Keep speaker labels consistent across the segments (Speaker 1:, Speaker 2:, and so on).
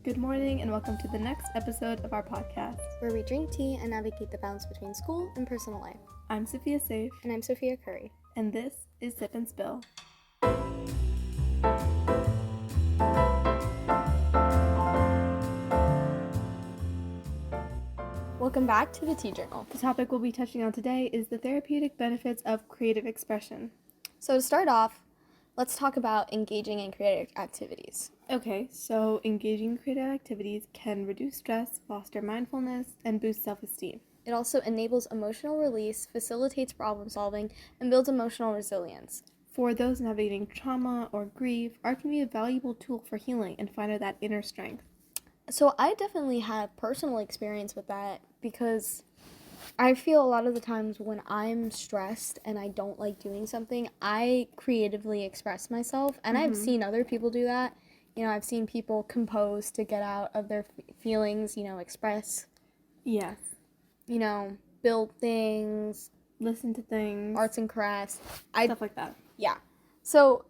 Speaker 1: Good morning and welcome to the next episode of our podcast,
Speaker 2: where we drink tea and navigate the balance between school and personal life.
Speaker 1: I'm Sophia Safe.
Speaker 2: And I'm Sophia Curry.
Speaker 1: And this is Sip and Spill.
Speaker 2: Welcome back to the Tea Journal.
Speaker 1: The topic we'll be touching on today is the therapeutic benefits of creative expression.
Speaker 2: So to start off, let's talk about engaging in creative activities.
Speaker 1: Okay, so engaging in creative activities can reduce stress, foster mindfulness, and boost self-esteem.
Speaker 2: It also enables emotional release, facilitates problem solving, and builds emotional resilience.
Speaker 1: For those navigating trauma or grief, art can be a valuable tool for healing and finding that inner strength.
Speaker 2: So I definitely have personal experience with that because I feel a lot of the times when I'm stressed and I don't like doing something, I creatively express myself. And I've seen other people do that. You know, I've seen people compose to get out of their feelings, express.
Speaker 1: Yes.
Speaker 2: Build things.
Speaker 1: Listen to things.
Speaker 2: Arts and crafts.
Speaker 1: Stuff like that.
Speaker 2: Yeah. So,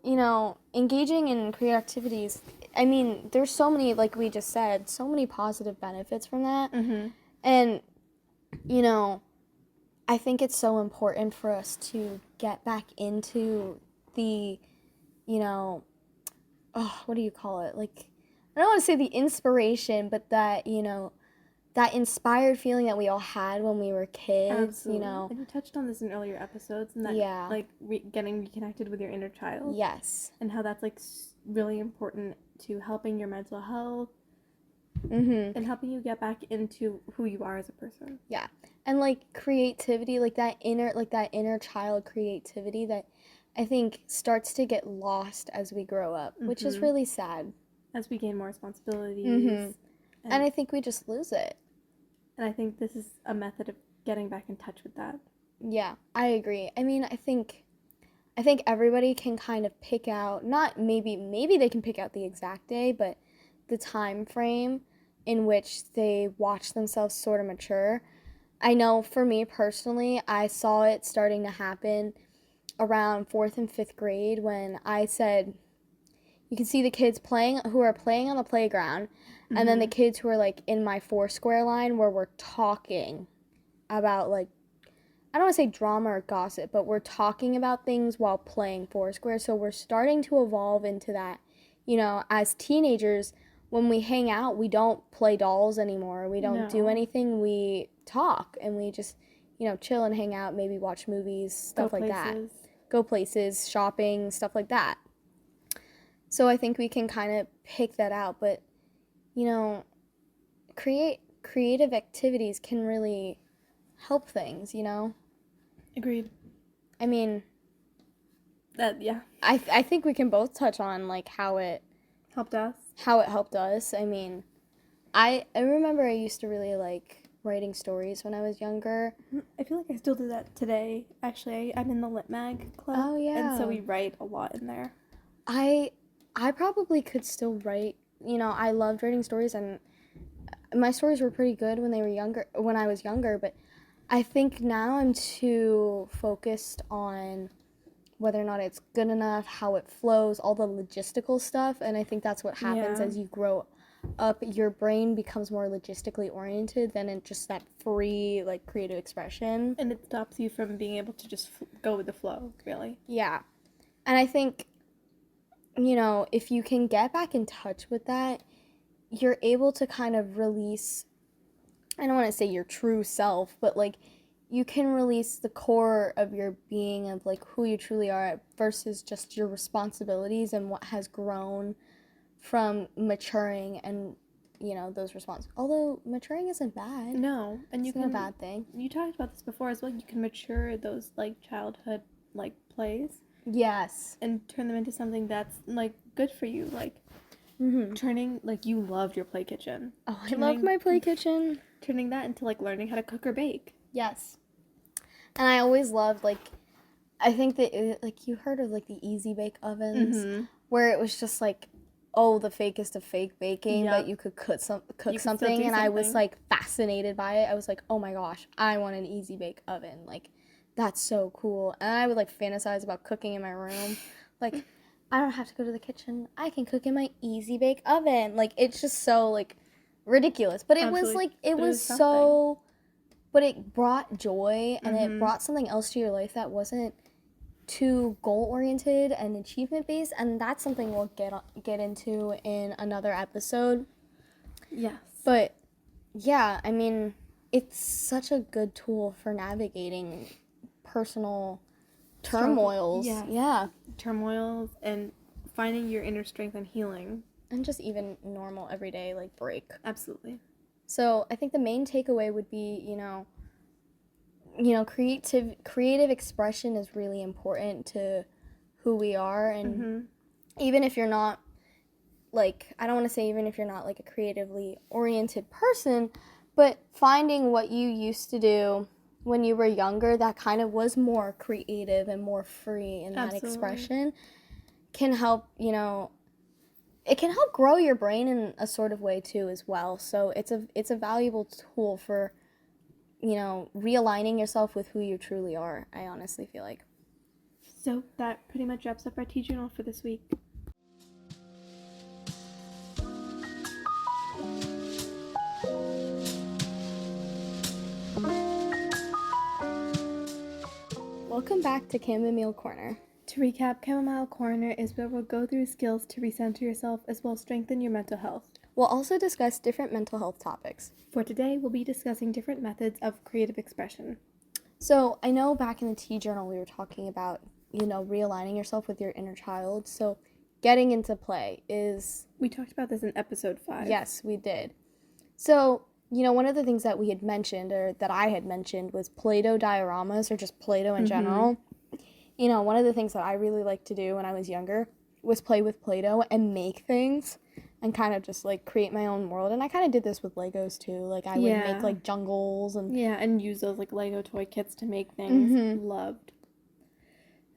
Speaker 2: engaging in creative activities, I mean, there's so many, like we just said, so many positive benefits from that.
Speaker 1: Mm-hmm.
Speaker 2: And, I think it's so important for us to get back into the, what do you call it? Like, I don't want to say the inspiration, but that, that inspired feeling that we all had when we were kids,
Speaker 1: Absolutely. And you touched on this in earlier episodes, and that, getting reconnected with your inner child.
Speaker 2: Yes.
Speaker 1: And how that's, really important to helping your mental health.
Speaker 2: Mm-hmm.
Speaker 1: And helping you get back into who you are as a person.
Speaker 2: Yeah. And, creativity, that inner child creativity that I think starts to get lost as we grow up, which is really sad.
Speaker 1: As we gain more responsibilities.
Speaker 2: Mm-hmm. And I think we just lose it.
Speaker 1: And I think this is a method of getting back in touch with that.
Speaker 2: Yeah, I agree. I mean, I think everybody can kind of pick out, not maybe they can pick out the exact day, but the time frame in which they watch themselves sort of mature. I know for me personally, I saw it starting to happen around 4th and 5th grade when I said, you can see the kids who are playing on the playground, and then the kids who are, in my Foursquare line where we're talking about, I don't want to say drama or gossip, but we're talking about things while playing Foursquare, so we're starting to evolve into that. As teenagers, when we hang out, we don't play dolls anymore. We don't do anything. We talk, and we just, chill and hang out, maybe watch movies, stuff like that. Go places, shopping, stuff like that. So I think we can kind of pick that out, but, creative activities can really help things,
Speaker 1: Agreed.
Speaker 2: I mean,
Speaker 1: yeah.
Speaker 2: I think we can both touch on, how it
Speaker 1: helped us.
Speaker 2: How it helped us. I mean, I remember I used to really like writing stories when I was younger.
Speaker 1: I feel like I still do that today. Actually, I'm in the Lit Mag club.
Speaker 2: Oh, yeah.
Speaker 1: And so we write a lot in there.
Speaker 2: I probably could still write. I loved writing stories, and my stories were pretty good when I was younger, but I think now I'm too focused on whether or not it's good enough, how it flows, all the logistical stuff, and I think that's what happens as you grow up. Your brain becomes more logistically oriented than in just that free, creative expression.
Speaker 1: And it stops you from being able to just go with the flow, really.
Speaker 2: Yeah. And I think, if you can get back in touch with that, you're able to kind of release, I don't want to say your true self, but, you can release the core of your being of, who you truly are versus just your responsibilities and what has grown from maturing and, those responsibilities. Although maturing isn't bad.
Speaker 1: No. And
Speaker 2: it's not a bad thing.
Speaker 1: You talked about this before as well. You can mature those, childhood, plays.
Speaker 2: Yes.
Speaker 1: And turn them into something that's, good for you. Turning, you loved your play kitchen.
Speaker 2: Oh, I love my play kitchen.
Speaker 1: Turning that into, learning how to cook or bake.
Speaker 2: Yes. And I always loved, I think that, you heard of, the Easy Bake ovens, where it was just, the fakest of fake baking, but you could cook something, and I was, fascinated by it. I was like, oh my gosh, I want an Easy Bake oven. that's so cool. And I would like fantasize about cooking in my room. Like, I don't have to go to the kitchen. I can cook in my easy bake oven. Like, it's just so like ridiculous. But it was
Speaker 1: Absolutely.
Speaker 2: like it
Speaker 1: But it
Speaker 2: was
Speaker 1: was something.
Speaker 2: so but it brought joy and it
Speaker 1: Mm-hmm.
Speaker 2: brought something else to your life that wasn't too goal oriented and achievement based, and that's something we'll get into in another episode.
Speaker 1: Yes.
Speaker 2: But yeah, I mean, it's such a good tool for navigating personal turmoils.
Speaker 1: Yes.
Speaker 2: Yeah.
Speaker 1: Turmoils and finding your inner strength and healing.
Speaker 2: And just even normal everyday like break.
Speaker 1: Absolutely.
Speaker 2: So I think the main takeaway would be, creative expression is really important to who we are, and
Speaker 1: Mm-hmm.
Speaker 2: even if you're not like, I don't want to say even if you're not like a creatively oriented person, but finding what you used to do when you were younger that kind of was more creative and more free in that
Speaker 1: Absolutely.
Speaker 2: expression can help, it can help grow your brain in a sort of way too as well. So it's a valuable tool for, realigning yourself with who you truly are. I honestly feel like.
Speaker 1: So that pretty much wraps up our tea journal for this week.
Speaker 2: Welcome back to Chamomile Corner.
Speaker 1: To recap, Chamomile Corner is where we'll go through skills to recenter yourself as well as strengthen your mental health.
Speaker 2: We'll also discuss different mental health topics.
Speaker 1: For today, we'll be discussing different methods of creative expression.
Speaker 2: So I know back in the tea journal we were talking about, realigning yourself with your inner child. So getting into play is...
Speaker 1: We talked about this in episode 5.
Speaker 2: Yes, we did. So, one of the things that we had mentioned, or that I had mentioned, was Play-Doh dioramas, or just Play-Doh in general. One of the things that I really liked to do when I was younger was play with Play-Doh and make things and kind of just like create my own world. And I kind of did this with Legos too. Like I would make like jungles and
Speaker 1: and use those like Lego toy kits to make things. Loved.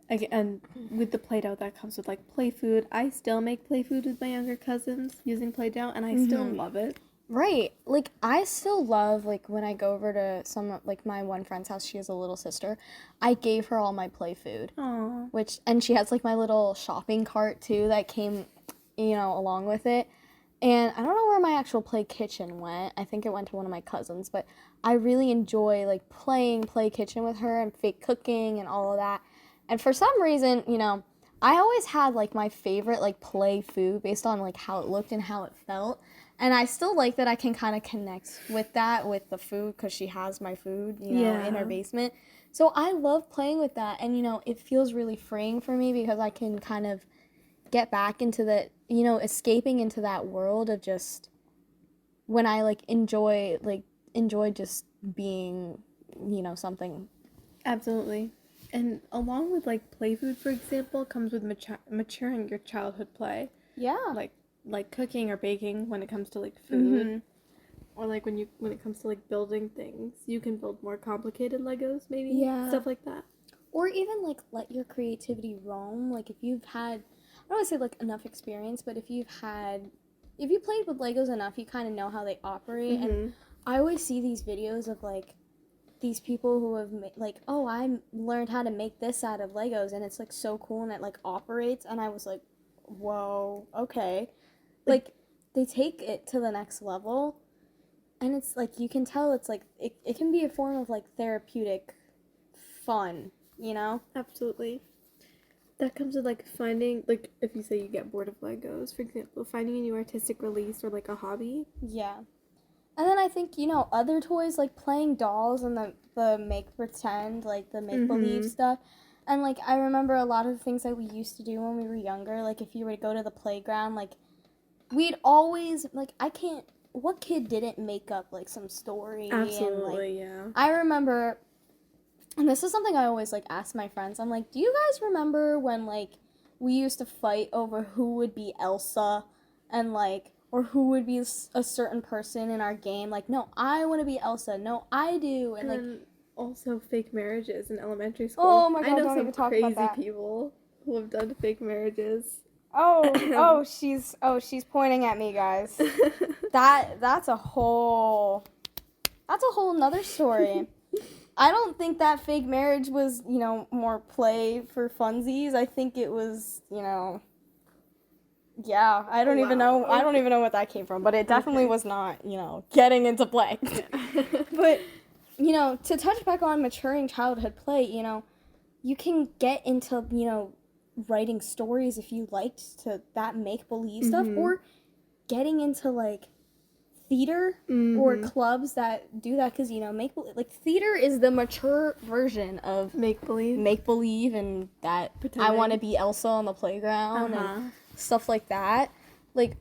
Speaker 1: And with the Play-Doh that comes with like play food, I still make play food with my younger cousins using Play-Doh, and I still love it.
Speaker 2: Right. Like, I still love, like, when I go over to some, like, my one friend's house, she has a little sister, I gave her all my play food.
Speaker 1: Aww.
Speaker 2: And she has, like, my little shopping cart, too, that came, along with it. And I don't know where my actual play kitchen went. I think it went to one of my cousins, but I really enjoy, like, playing play kitchen with her and fake cooking and all of that. And for some reason, I always had, like, my favorite, like, play food based on, like, how it looked and how it felt. And I still like that I can kind of connect with that, with the food, because she has my food, in her basement. So I love playing with that. And, it feels really freeing for me because I can kind of get back into the, escaping into that world of just when I, like, enjoy just being, something.
Speaker 1: Absolutely. And along with like play food, for example, comes with maturing your childhood play.
Speaker 2: Yeah.
Speaker 1: Like cooking or baking when it comes to like food, or like when it comes to like building things, you can build more complicated Legos, maybe, stuff like that.
Speaker 2: Or even like let your creativity roam. Like if you've had, I don't want to say like enough experience, but if you played with Legos enough, you kind of know how they operate. And I always see these videos of like these people who have like, oh, I learned how to make this out of Legos, and it's like so cool and it like operates, and I was like, whoa, okay. Like, they take it to the next level, and it's, like, you can tell it's, like, it can be a form of, like, therapeutic fun,
Speaker 1: Absolutely. That comes with, like, finding, like, if you say you get bored of Legos, for example, finding a new artistic release or, like, a hobby.
Speaker 2: Yeah. And then I think, other toys, like playing dolls and the make-pretend, like, the make-believe stuff. And, like, I remember a lot of the things that we used to do when we were younger, like, if you were to go to the playground, like, we'd always, like, what kid didn't make up, like, some story?
Speaker 1: Absolutely,
Speaker 2: and, like, I remember, and this is something I always, like, ask my friends. I'm like, do you guys remember when, like, we used to fight over who would be Elsa and, like, or who would be a certain person in our game? Like, no, I want to be Elsa. No, I do. And, like,
Speaker 1: also fake marriages in elementary school.
Speaker 2: Oh my God,
Speaker 1: I know
Speaker 2: don't
Speaker 1: some
Speaker 2: even talk about
Speaker 1: crazy
Speaker 2: that.
Speaker 1: people who have done fake marriages.
Speaker 2: She's pointing at me, guys. That's a whole nother story. I don't think that fake marriage was, more play for funsies. I think it was, yeah, I don't even know. I don't even know what that came from, but it definitely was not, getting into play. But, to touch back on maturing childhood play, you can get into, writing stories if you liked to that make-believe stuff, or getting into, like, theater or clubs that do that, because, theater is the mature version of make-believe and that pretending. I want to be Elsa on the playground and stuff like that. Like,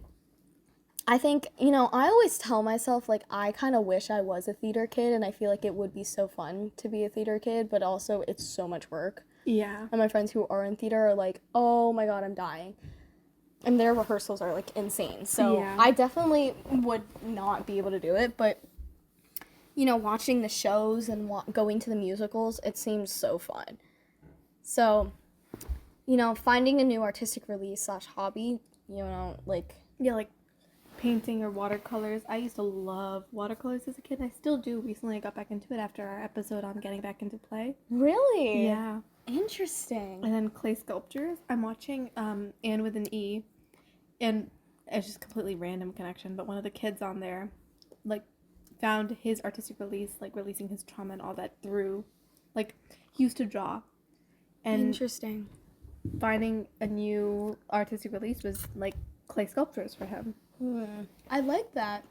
Speaker 2: I think, I always tell myself, like, I kind of wish I was a theater kid, and I feel like it would be so fun to be a theater kid, but also it's so much work.
Speaker 1: Yeah.
Speaker 2: And my friends who are in theater are like, oh my god, I'm dying. And their rehearsals are, like, insane. So yeah. I definitely would not be able to do it, but, watching the shows and going to the musicals, it seems so fun. So, finding a new artistic release / hobby, like...
Speaker 1: Yeah, like painting or watercolors. I used to love watercolors as a kid, and I still do. Recently I got back into it after our episode on getting back into play.
Speaker 2: Really?
Speaker 1: Yeah.
Speaker 2: Interesting.
Speaker 1: And then clay sculptures. I'm watching Anne with an E, and it's just completely random connection, but one of the kids on there, like, found his artistic release, like, releasing his trauma and all that through, like, he used to draw. And
Speaker 2: interesting.
Speaker 1: Finding a new artistic release was, like, clay sculptures for him.
Speaker 2: I like that.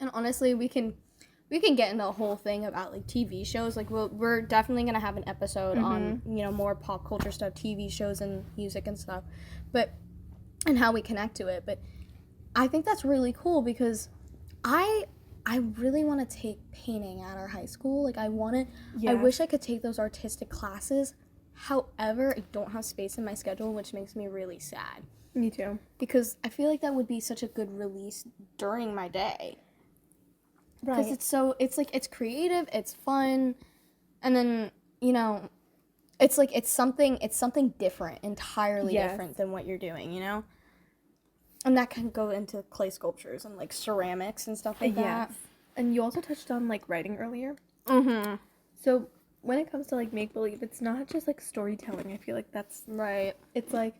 Speaker 2: And honestly, we can get into a whole thing about, like, TV shows. Like, we're definitely going to have an episode on, more pop culture stuff, TV shows and music and stuff, and how we connect to it. But I think that's really cool because I really want to take painting at our high school. Like, I wish I could take those artistic classes. However, I don't have space in my schedule, which makes me really sad.
Speaker 1: Me too.
Speaker 2: Because I feel like that would be such a good release during my day. Right. Because it's creative, it's fun, and then, it's something different, entirely different than what you're doing, And that can go into clay sculptures and, like, ceramics and stuff like that.
Speaker 1: And you also touched on, like, writing earlier.
Speaker 2: Mm-hmm.
Speaker 1: So when it comes to, like, make-believe, it's not just, like, storytelling. I feel like that's...
Speaker 2: Right.
Speaker 1: It's, like,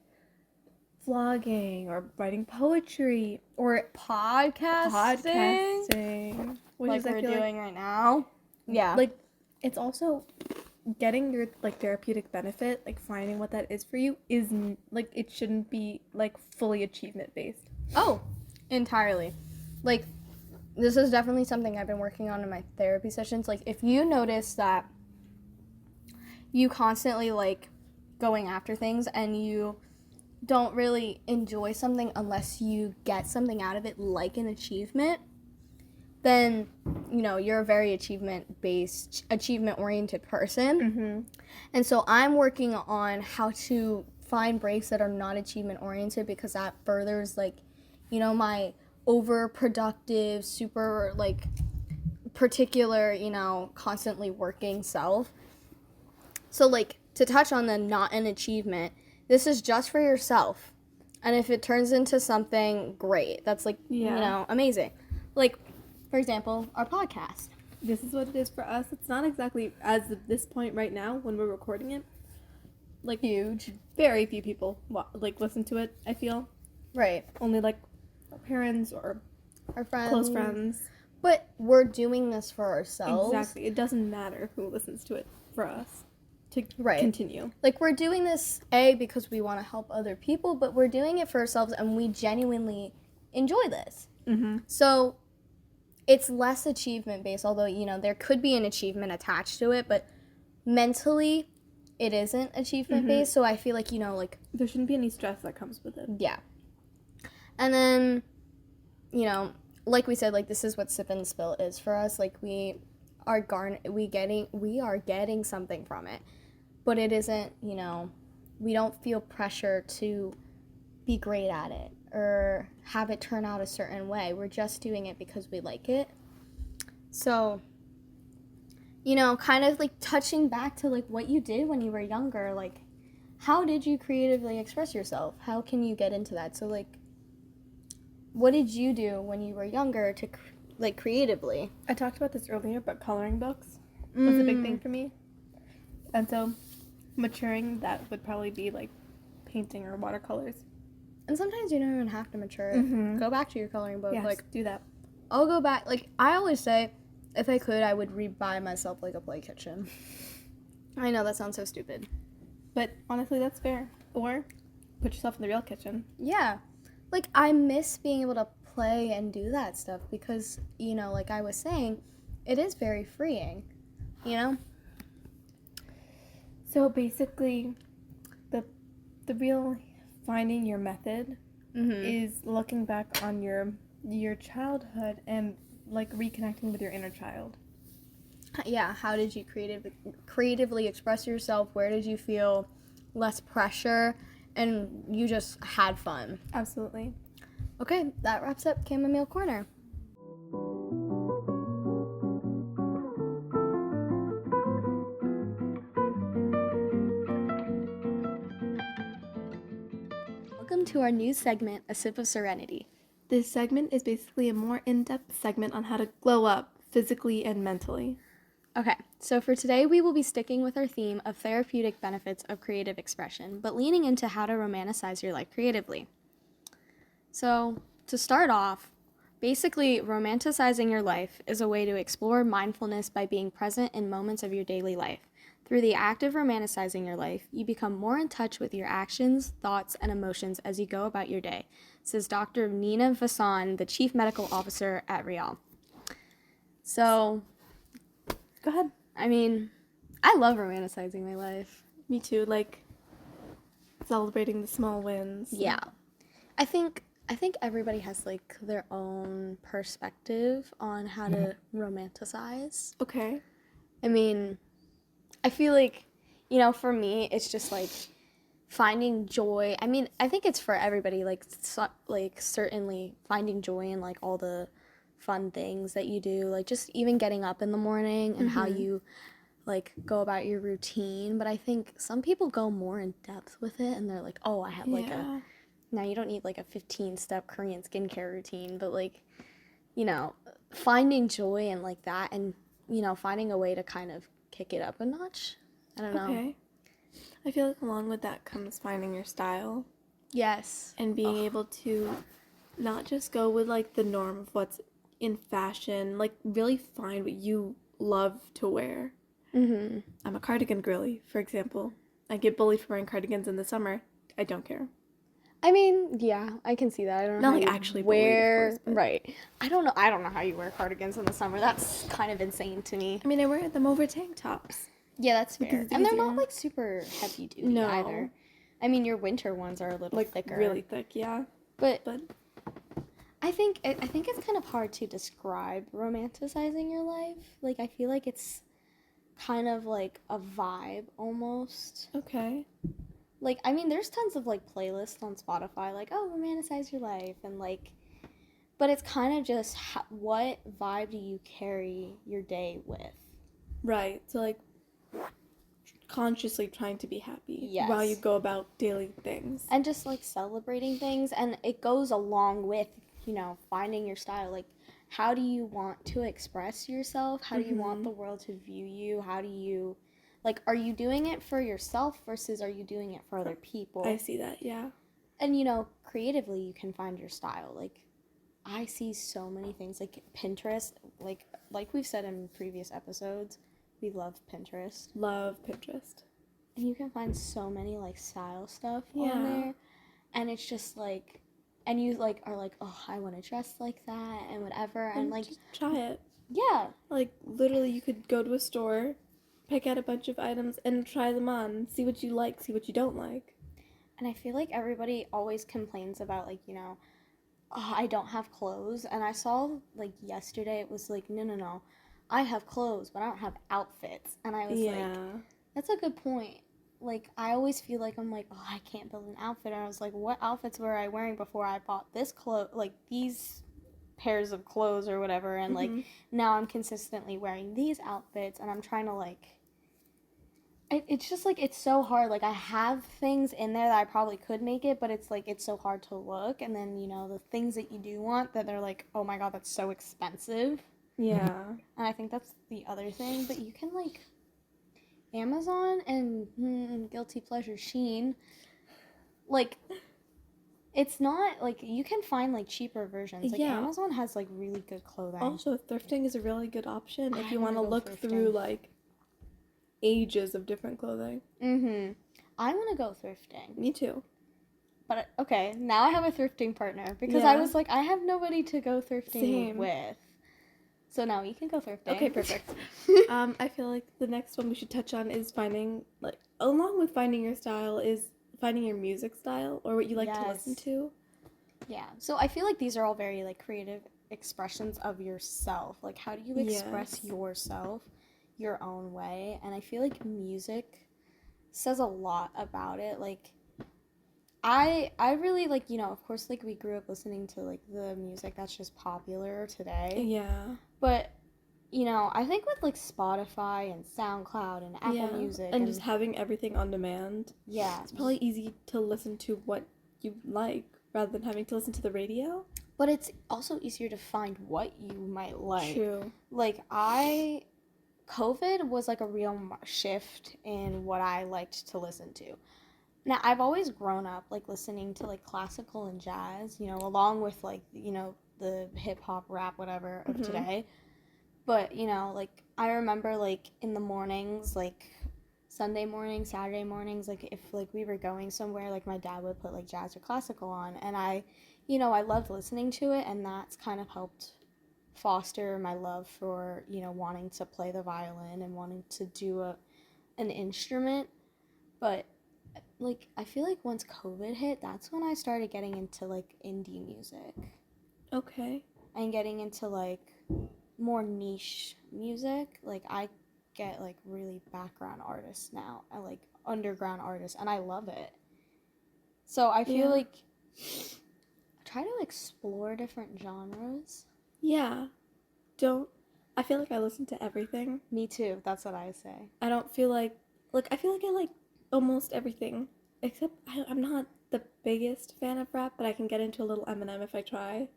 Speaker 1: vlogging or writing poetry or podcasting, which
Speaker 2: like we're doing right now. Yeah.
Speaker 1: Like, it's also getting your, like, therapeutic benefit, like, finding what that is for you is, like, it shouldn't be, like, fully achievement-based.
Speaker 2: Oh, entirely. Like, this is definitely something I've been working on in my therapy sessions. Like, if you notice that you constantly, like, going after things and you don't really enjoy something unless you get something out of it, like an achievement, then, you're a very achievement-oriented person. Mm-hmm. And so I'm working on how to find breaks that are not achievement-oriented, because that furthers, like, my overproductive, super, like, particular, constantly working self. So, like, to touch on the not an achievement, this is just for yourself. And if it turns into something great, that's, like, amazing. Like, for example, our podcast.
Speaker 1: This is what it is for us. It's not exactly, as of this point right now, when we're recording it, like,
Speaker 2: huge.
Speaker 1: Very few people, like, listen to it, I feel.
Speaker 2: Right.
Speaker 1: Only, like, our parents or
Speaker 2: our friends.
Speaker 1: Close friends.
Speaker 2: But we're doing this for ourselves.
Speaker 1: Exactly. It doesn't matter who listens to it for us to continue.
Speaker 2: Like, we're doing this, A, because we want to help other people, but we're doing it for ourselves, and we genuinely enjoy this.
Speaker 1: Mm-hmm.
Speaker 2: So it's less achievement-based, although, there could be an achievement attached to it, but mentally it isn't achievement-based, so I feel like, like...
Speaker 1: There shouldn't be any stress that comes with it.
Speaker 2: Yeah. And then, like we said, like, this is what Sip and Spill is for us. Like, we are getting something from it. But it isn't, we don't feel pressure to be great at it or have it turn out a certain way. We're just doing it because we like it. So, kind of, like, touching back to, like, what you did when you were younger. Like, how did you creatively express yourself? How can you get into that? So, like, what did you do when you were younger to, like, creatively?
Speaker 1: I talked about this earlier, but coloring books. was a big thing for me. And so maturing, that would probably be like painting or watercolors.
Speaker 2: And sometimes you don't even have to mature it. Go back to your coloring book.
Speaker 1: Yes,
Speaker 2: like,
Speaker 1: do that.
Speaker 2: I'll go back. Like, I always say, if I could, I would rebuy myself, like, a play kitchen. I know, that sounds so stupid.
Speaker 1: But honestly, that's fair. Or put yourself in the real kitchen.
Speaker 2: Yeah. Like, I miss being able to play and do that stuff because, you know, like I was saying, it is very freeing, you know?
Speaker 1: So basically, the real finding your method is looking back on your childhood and like reconnecting with your inner child.
Speaker 2: Yeah, how did you creatively express yourself? Where did you feel less pressure? And you just had fun.
Speaker 1: Absolutely.
Speaker 2: Okay, that wraps up Chamomile Corner. Welcome to our new segment, A Sip of Serenity.
Speaker 1: This segment is basically a more in-depth segment on how to glow up physically and mentally.
Speaker 2: Okay, so for today we will be sticking with our theme of therapeutic benefits of creative expression, but leaning into how to romanticize your life creatively. So, to start off, basically, romanticizing your life is a way to explore mindfulness by being present in moments of your daily life. Through the act of romanticizing your life, you become more in touch with your actions, thoughts, and emotions as you go about your day, says Dr. Nina Vassan, the Chief Medical Officer at Real. So,
Speaker 1: Go ahead.
Speaker 2: I mean, I love romanticizing my life.
Speaker 1: Me too, like celebrating the small wins.
Speaker 2: Yeah. I think everybody has like their own perspective on how to romanticize.
Speaker 1: Okay.
Speaker 2: I mean, I feel like, you know, for me, it's just like finding joy. I mean, I think it's for everybody, like certainly finding joy in like all the fun things that you do, like just even getting up in the morning and how you like go about your routine. But I think some people go more in depth with it and they're like, oh, I have like now you don't need like a 15-step Korean skincare routine, but like, you know, finding joy in like that and, you know, finding a way to kind of kick it up a notch. I don't know.
Speaker 1: Okay. I feel like along with that comes finding your style.
Speaker 2: Yes.
Speaker 1: And being able to not just go with like the norm of what's in fashion, like really find what you love to wear. I'm a cardigan girly, for example. I get bullied for wearing cardigans in the summer. I don't care.
Speaker 2: I mean, yeah, I can see that. I don't know
Speaker 1: Not
Speaker 2: how
Speaker 1: like
Speaker 2: you
Speaker 1: actually
Speaker 2: wear,
Speaker 1: bullied, of course,
Speaker 2: right. I don't know how you wear cardigans in the summer. That's kind of insane to me.
Speaker 1: I mean, I wear them over tank tops.
Speaker 2: Yeah, that's fair.
Speaker 1: Because it's
Speaker 2: And they're
Speaker 1: easier.
Speaker 2: not like super heavy duty
Speaker 1: No.
Speaker 2: either. I mean, your winter ones are a little
Speaker 1: Like
Speaker 2: thicker.
Speaker 1: really thick, yeah.
Speaker 2: But
Speaker 1: But
Speaker 2: I think it's kind of hard to describe romanticizing your life. Like, I feel like it's kind of like a vibe almost.
Speaker 1: okay.
Speaker 2: Like, I mean, there's tons of like playlists on Spotify, like, oh, romanticize your life, and like, but it's kind of just what vibe do you carry your day with?
Speaker 1: Right. So like consciously trying to be happy
Speaker 2: Yes.
Speaker 1: while you go about daily things.
Speaker 2: And just like celebrating things, and it goes along with, you know, finding your style. Like, how do you want to express yourself? How do you want the world to view you? How do you, like, are you doing it for yourself versus are you doing it for other people?
Speaker 1: I see that, yeah.
Speaker 2: And, you know, creatively you can find your style. Like, I see so many things, like Pinterest, like we've said in previous episodes, we love Pinterest.
Speaker 1: Love Pinterest.
Speaker 2: And you can find so many, like, style stuff
Speaker 1: Yeah.
Speaker 2: on there. And it's just, like, and you, like, are like, oh, I want to dress like that and whatever. And like,
Speaker 1: just try it.
Speaker 2: yeah.
Speaker 1: Like, literally, you could go to a store, pick out a bunch of items, and try them on. See what you like, see what you don't like.
Speaker 2: And I feel like everybody always complains about, like, you know, oh, I don't have clothes. And I saw, like, yesterday, it was like, no. I have clothes, but I don't have outfits. And I was like, that's a good point. Like, I always feel like I'm like, oh, I can't build an outfit. And I was like, what outfits were I wearing before I bought this like, these pairs of clothes or whatever. And, like, now I'm consistently wearing these outfits. And I'm trying to, like, it's just, like, it's so hard. Like, I have things in there that I probably could make it, but it's, like, it's so hard to look. And then, you know, the things that you do want that they're like, oh, my God, that's so expensive.
Speaker 1: Yeah.
Speaker 2: And I think that's the other thing. But you can, like, Amazon and guilty pleasure Shein, like, it's not, like, you can find, like, cheaper versions. Like,
Speaker 1: Yeah.
Speaker 2: Amazon has, like, really good clothing.
Speaker 1: Also, thrifting is a really good option if
Speaker 2: I
Speaker 1: you want to
Speaker 2: wanna go
Speaker 1: look
Speaker 2: thrifting.
Speaker 1: through, like, ages of different clothing.
Speaker 2: I want to go thrifting.
Speaker 1: Me too.
Speaker 2: But, okay, now I have a thrifting partner. Because
Speaker 1: Yeah.
Speaker 2: I was like, I have nobody to go thrifting
Speaker 1: Same.
Speaker 2: with. So now we can go thrifting.
Speaker 1: Okay, perfect. I feel like the next one we should touch on is finding, like, along with finding your style, is finding your music style or what you like to listen to.
Speaker 2: Yeah. So I feel like these are all very, like, creative expressions of yourself. Like, how do you express yourself your own way? And I feel like music says a lot about it. Like, I really, like, you know, of course, like, we grew up listening to, like, the music that's just popular today.
Speaker 1: Yeah.
Speaker 2: But, you know, I think with, like, Spotify and SoundCloud and Apple Music
Speaker 1: and just having everything on demand.
Speaker 2: Yeah.
Speaker 1: It's probably easy to listen to what you like rather than having to listen to the radio.
Speaker 2: But it's also easier to find what you might like.
Speaker 1: True.
Speaker 2: Like, COVID was, like, a real shift in what I liked to listen to. Now, I've always grown up, like, listening to, like, classical and jazz, you know, along with, like, you know, the hip-hop, rap, whatever of today. But, you know, like, I remember, like, in the mornings, like, Sunday mornings, Saturday mornings, like, if, like, we were going somewhere, like, my dad would put, like, jazz or classical on. And I loved listening to it, and that's kind of helped foster my love for, you know, wanting to play the violin and wanting to do an instrument. But, like, I feel like once COVID hit, that's when I started getting into, like, indie music.
Speaker 1: Okay.
Speaker 2: And getting into, like, more niche music. Like, I get, like, really background artists now. I like underground artists, and I love it. So I feel like I try to explore different genres.
Speaker 1: Yeah. I feel like I listen to everything.
Speaker 2: Me too. That's what I say.
Speaker 1: I don't feel like I feel like I like almost everything. Except I'm not the biggest fan of rap, but I can get into a little Eminem if I try.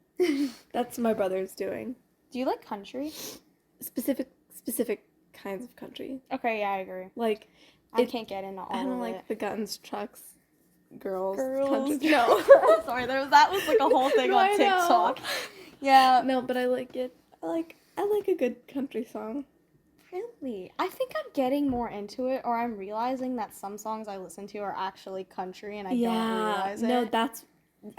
Speaker 1: That's my brother's doing.
Speaker 2: Do you like country?
Speaker 1: Specific kinds of country.
Speaker 2: Okay, yeah, I agree.
Speaker 1: Like,
Speaker 2: I can't get into all of it.
Speaker 1: I don't like the guns, trucks, girls.
Speaker 2: Country. No. Sorry, that was like a whole thing on TikTok. Yeah.
Speaker 1: No, but I like it. I like a good country song.
Speaker 2: Really? I think I'm getting more into it, or I'm realizing that some songs I listen to are actually country and I don't realize it.
Speaker 1: No,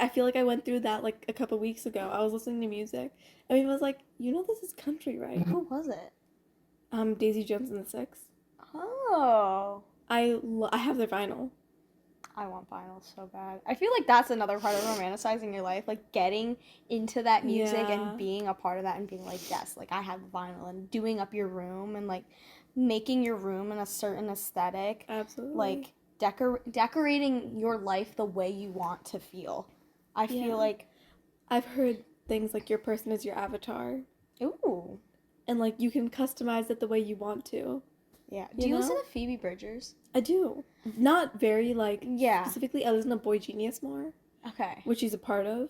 Speaker 1: I feel like I went through that like a couple weeks ago. I was listening to music. I mean, I was like, you know, this is country, right?
Speaker 2: Who was it?
Speaker 1: Daisy Jones and the Six.
Speaker 2: Oh.
Speaker 1: I have their vinyl.
Speaker 2: I want vinyl so bad. I feel like that's another part of romanticizing your life, like getting into that music and being a part of that and being like, yes, like I have vinyl, and doing up your room and like making your room in a certain aesthetic.
Speaker 1: Absolutely.
Speaker 2: Like decorating your life the way you want to feel. I feel like
Speaker 1: I've heard things like your person is your avatar.
Speaker 2: Ooh.
Speaker 1: And like you can customize it the way you want to.
Speaker 2: Yeah. Do you listen to Phoebe Bridgers?
Speaker 1: I do. Not very, like,
Speaker 2: specifically,
Speaker 1: I listen to Boy Genius more.
Speaker 2: Okay.
Speaker 1: Which she's a part of,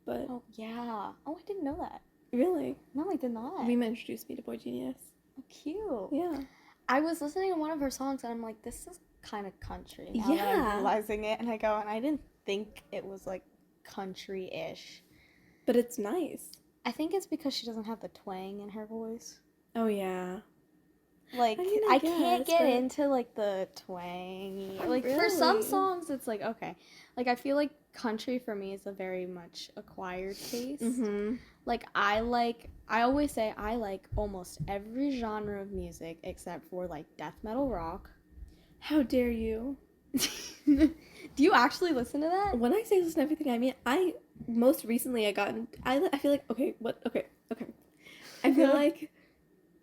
Speaker 1: but...
Speaker 2: Oh, yeah. Oh, I didn't know that.
Speaker 1: Really?
Speaker 2: No, I did not.
Speaker 1: Rima introduced me to Boy Genius.
Speaker 2: Oh, cute.
Speaker 1: Yeah.
Speaker 2: I was listening to one of her songs, and I'm like, this is kind of country. Now that I'm realizing it, and I go, and I didn't think it was, like, country-ish.
Speaker 1: But it's nice.
Speaker 2: I think it's because she doesn't have the twang in her voice.
Speaker 1: Oh, yeah.
Speaker 2: Like, I can't get into, like, the twangy. Like, for some songs, it's like, okay. Like, I feel like country for me is a very much acquired taste. Mm-hmm. Like, I always say I like almost every genre of music except for, like, death metal rock.
Speaker 1: How dare you?
Speaker 2: Do you actually listen to that?
Speaker 1: When I say listen to everything, I mean, most recently I feel like, okay. I feel like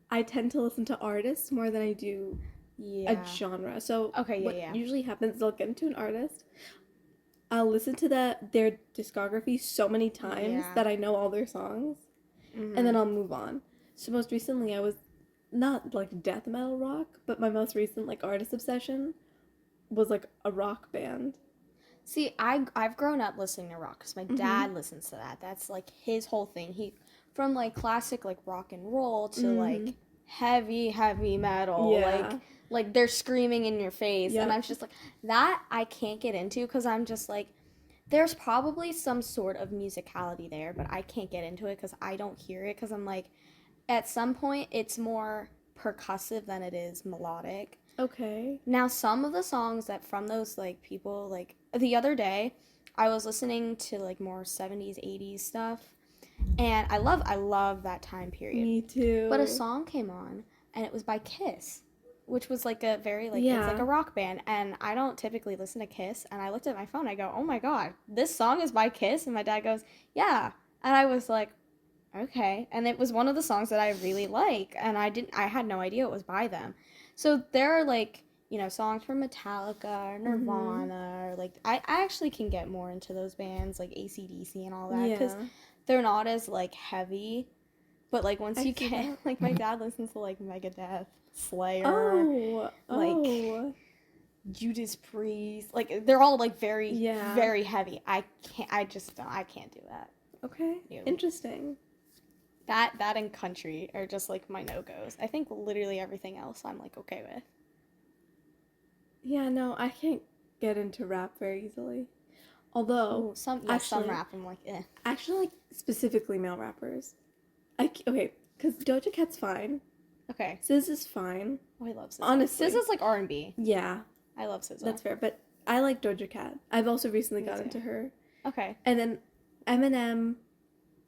Speaker 1: I tend to listen to artists more than I do a genre. So what usually happens is I'll get into an artist, I'll listen to their discography so many times that I know all their songs, and then I'll move on. So most recently I was not like death metal rock, but my most recent like artist obsession was like a rock band.
Speaker 2: See, I've grown up listening to rock because my dad listens to that. That's like his whole thing. from like classic like rock and roll to like heavy metal.
Speaker 1: Yeah.
Speaker 2: Like they're screaming in your face.
Speaker 1: Yep.
Speaker 2: And I'm just like, that I can't get into because I'm just like, there's probably some sort of musicality there, but I can't get into it because I don't hear it because I'm like, at some point it's more percussive than it is melodic.
Speaker 1: Okay.
Speaker 2: Now, some of the songs that from those like people, like the other day I was listening to like more 70s 80s stuff, and I love that time period.
Speaker 1: Me too.
Speaker 2: But a song came on and it was by Kiss, which was like a very like
Speaker 1: Yeah.
Speaker 2: it's like a rock band, and I don't typically listen to Kiss, and I looked at my phone, I go, oh my god, this song is by Kiss, and my dad goes, yeah, and I was like, okay, and it was one of the songs that I really like, and I had no idea it was by them. So there are like, you know, songs from Metallica or Nirvana, or like I actually can get more into those bands like AC/DC and all that because they're not as like heavy, but like once you get like my dad listens to like Megadeth, Slayer, like Judas Priest, like they're all like very very heavy. I can't do that.
Speaker 1: Okay. Interesting.
Speaker 2: That and country are just like my no-goes. I think literally everything else I'm like okay with.
Speaker 1: Yeah, no, I can't get into rap very easily. Although
Speaker 2: some rap I'm like eh.
Speaker 1: Actually, like specifically male rappers. Okay, because Doja Cat's fine.
Speaker 2: Okay.
Speaker 1: SZA is fine.
Speaker 2: Oh, I love SZA.
Speaker 1: Honestly,
Speaker 2: SZA's like R&B.
Speaker 1: Yeah,
Speaker 2: I love SZA.
Speaker 1: That's fair, but I like Doja Cat. I've also recently got into her.
Speaker 2: Okay.
Speaker 1: And then Eminem,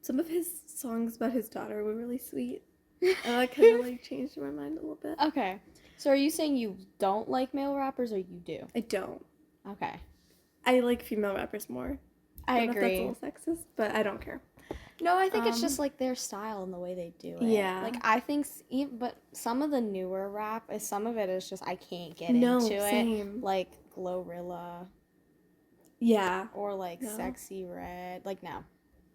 Speaker 1: some of his songs about his daughter were really sweet. And that kind of like changed my mind a little bit.
Speaker 2: Okay. So are you saying you don't like male rappers or you do?
Speaker 1: I don't.
Speaker 2: Okay.
Speaker 1: I like female rappers more.
Speaker 2: I
Speaker 1: don't
Speaker 2: agree.
Speaker 1: know if that's a little sexist, but I don't care.
Speaker 2: No, I think it's just like their style and the way they do it.
Speaker 1: Yeah.
Speaker 2: Like I think, but some of the newer rap, some of it is just I can't get into
Speaker 1: same.
Speaker 2: it. Like Glorilla.
Speaker 1: Yeah.
Speaker 2: Or like Sexy Red. Like no.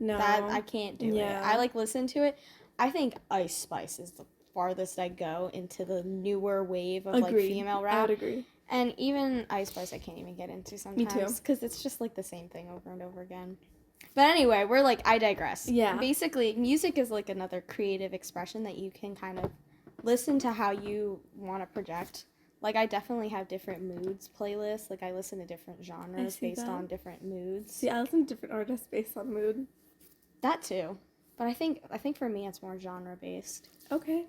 Speaker 1: No.
Speaker 2: That I can't do it. I like listen to it. I think Ice Spice is the farthest I go into the newer wave of like female rap.
Speaker 1: I would agree.
Speaker 2: And even Ice Spice I can't even get into sometimes.
Speaker 1: Me too.
Speaker 2: Because it's just like the same thing over and over again. But anyway, we're like, I digress.
Speaker 1: Yeah.
Speaker 2: Basically, music is like another creative expression that you can kind of listen to how you want to project. Like, I definitely have different moods playlists. Like, I listen to different genres based on different moods.
Speaker 1: See, I listen to different artists based on mood.
Speaker 2: That too. But I think for me, it's more genre-based.
Speaker 1: Okay.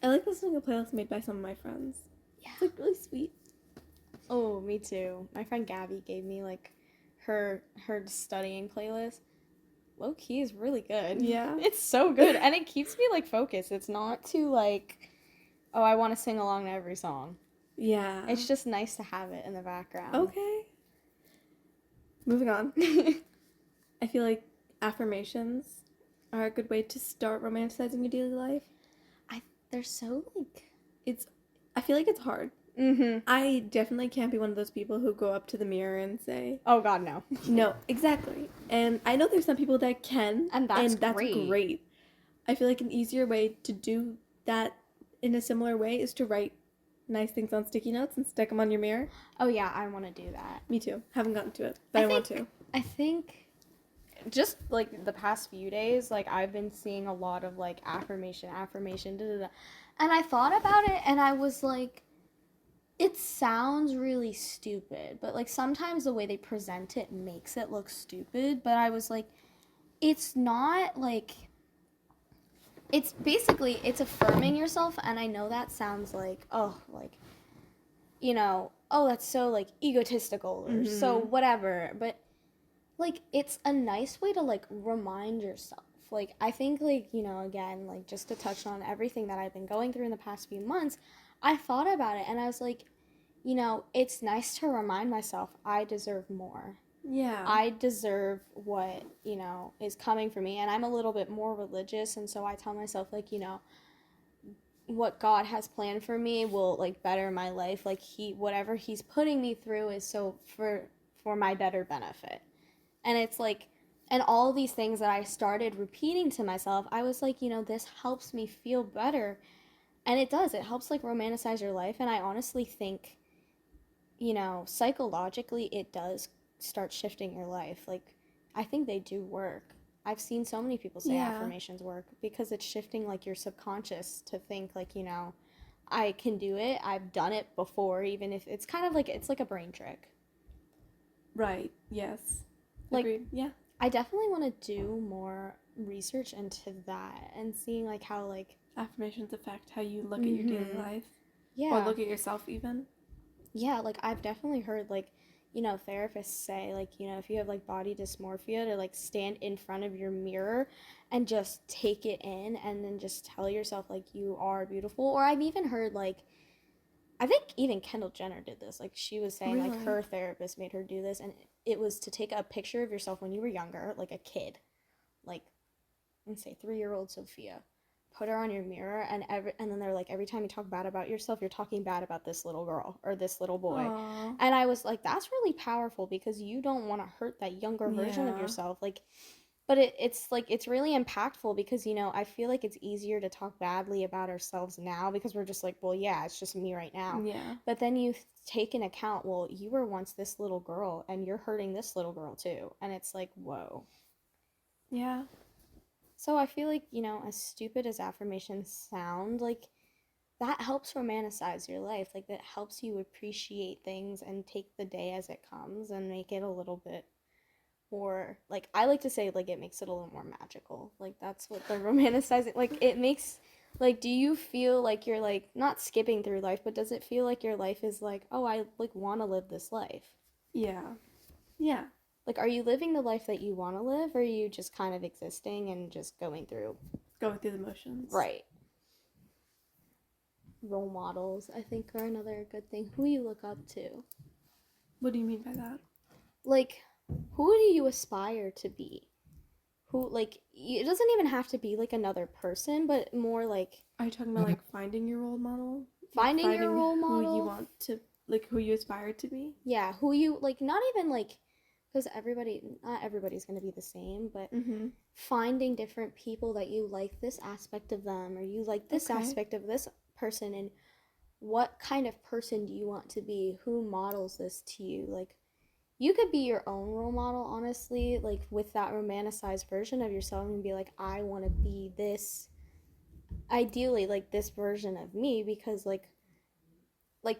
Speaker 1: I like listening to playlists made by some of my friends. Yeah. It's, like, really sweet.
Speaker 2: Oh, me too. My friend Gabby gave me, like, her studying playlist. Low key is really good.
Speaker 1: Yeah.
Speaker 2: It's so good. And it keeps me like focused. It's not too like, oh, I want to sing along to every song.
Speaker 1: Yeah.
Speaker 2: It's just nice to have it in the background.
Speaker 1: Okay. Moving on. I feel like affirmations are a good way to start romanticizing your daily life.
Speaker 2: They're so like
Speaker 1: I feel like it's hard.
Speaker 2: Mm-hmm.
Speaker 1: I definitely can't be one of those people who go up to the mirror and say,
Speaker 2: oh god, no.
Speaker 1: No, exactly. And I know there's some people that can,
Speaker 2: and that's great.
Speaker 1: I feel like an easier way to do that in a similar way is to write nice things on sticky notes and stick them on your mirror.
Speaker 2: Oh yeah, I want to do that.
Speaker 1: Me too. Haven't gotten to it, but I want to.
Speaker 2: I think just like the past few days, like I've been seeing a lot of like affirmation, and I thought about it and I was like, it sounds really stupid, but like sometimes the way they present it makes it look stupid, but I was like, it's not like, it's basically, it's affirming yourself, and I know that sounds like, oh, like, you know, oh, that's so like egotistical or so whatever, but like it's a nice way to like remind yourself. Like I think like, you know, again, like just to touch on everything that I've been going through in the past few months, I thought about it and I was like, you know, it's nice to remind myself I deserve more.
Speaker 1: Yeah.
Speaker 2: I deserve what, you know, is coming for me. And I'm a little bit more religious, and so I tell myself like, you know, what God has planned for me will like better my life. Like whatever he's putting me through is so for my better benefit. And it's like, and all these things that I started repeating to myself, I was like, you know, this helps me feel better. And it does. It helps like romanticize your life. And I honestly think, you know, psychologically it does start shifting your life. Like I think they do work. I've seen so many people say
Speaker 1: Yeah.
Speaker 2: affirmations work because it's shifting like your subconscious to think like, I can do it. I've done it before, even if it's kind of like it's like a brain trick.
Speaker 1: Right. Yes.
Speaker 2: Like,
Speaker 1: Agreed. Yeah.
Speaker 2: I definitely want to do more research into that and seeing like how like
Speaker 1: Affirmations affect how you look at your daily life.
Speaker 2: yeah.
Speaker 1: Or look at yourself even.
Speaker 2: Yeah, like I've definitely heard like, therapists say like, if you have like body dysmorphia to like stand in front of your mirror and just take it in and then just tell yourself like you are beautiful. Or I've even heard like I think even Kendall Jenner did this. Like she was saying like
Speaker 1: Really?
Speaker 2: her therapist made her do this and it was to take a picture of yourself when you were younger, like a kid. Like let's say 3-year-old Sophia. Put her on your mirror and then they're like every time you talk bad about yourself, you're talking bad about this little girl or this little boy.
Speaker 1: Aww.
Speaker 2: And I was like, that's really powerful because you don't want to hurt that younger version of
Speaker 1: Yeah.
Speaker 2: yourself. Like but it's like it's really impactful because I feel like it's easier to talk badly about ourselves now because we're just like, well, yeah, it's just me right now.
Speaker 1: Yeah.
Speaker 2: But then you take in account, well, you were once this little girl and you're hurting this little girl too. And it's like, whoa.
Speaker 1: Yeah.
Speaker 2: So I feel like, as stupid as affirmations sound, like that helps romanticize your life. Like that helps you appreciate things and take the day as it comes and make it a little bit more, like I like to say, like it makes it a little more magical. Like that's what the romanticizing, like it makes, like do you feel like you're like not skipping through life, but does it feel like your life is like, oh, I like want to live this life?
Speaker 1: Yeah. Yeah.
Speaker 2: Like, are you living the life that you want to live, or are you just kind of existing and just going through
Speaker 1: the motions?
Speaker 2: Right. Role models, I think, are another good thing. Who you look up to.
Speaker 1: What do you mean by that?
Speaker 2: Like, who do you aspire to be? Who, like, it doesn't even have to be, like, another person, but more, like...
Speaker 1: Are you talking about, like, finding your role model?
Speaker 2: Finding your role model?
Speaker 1: Who you want to, like, who you aspire to be?
Speaker 2: Yeah, who you, like, not even, like... Because not everybody's going to be the same, but finding different people that you like this aspect of them, or you like this aspect of this person, and what kind of person do you want to be? Who models this to you? Like, you could be your own role model, honestly, like with that romanticized version of yourself and be like, I want to be this, ideally, like this version of me, because like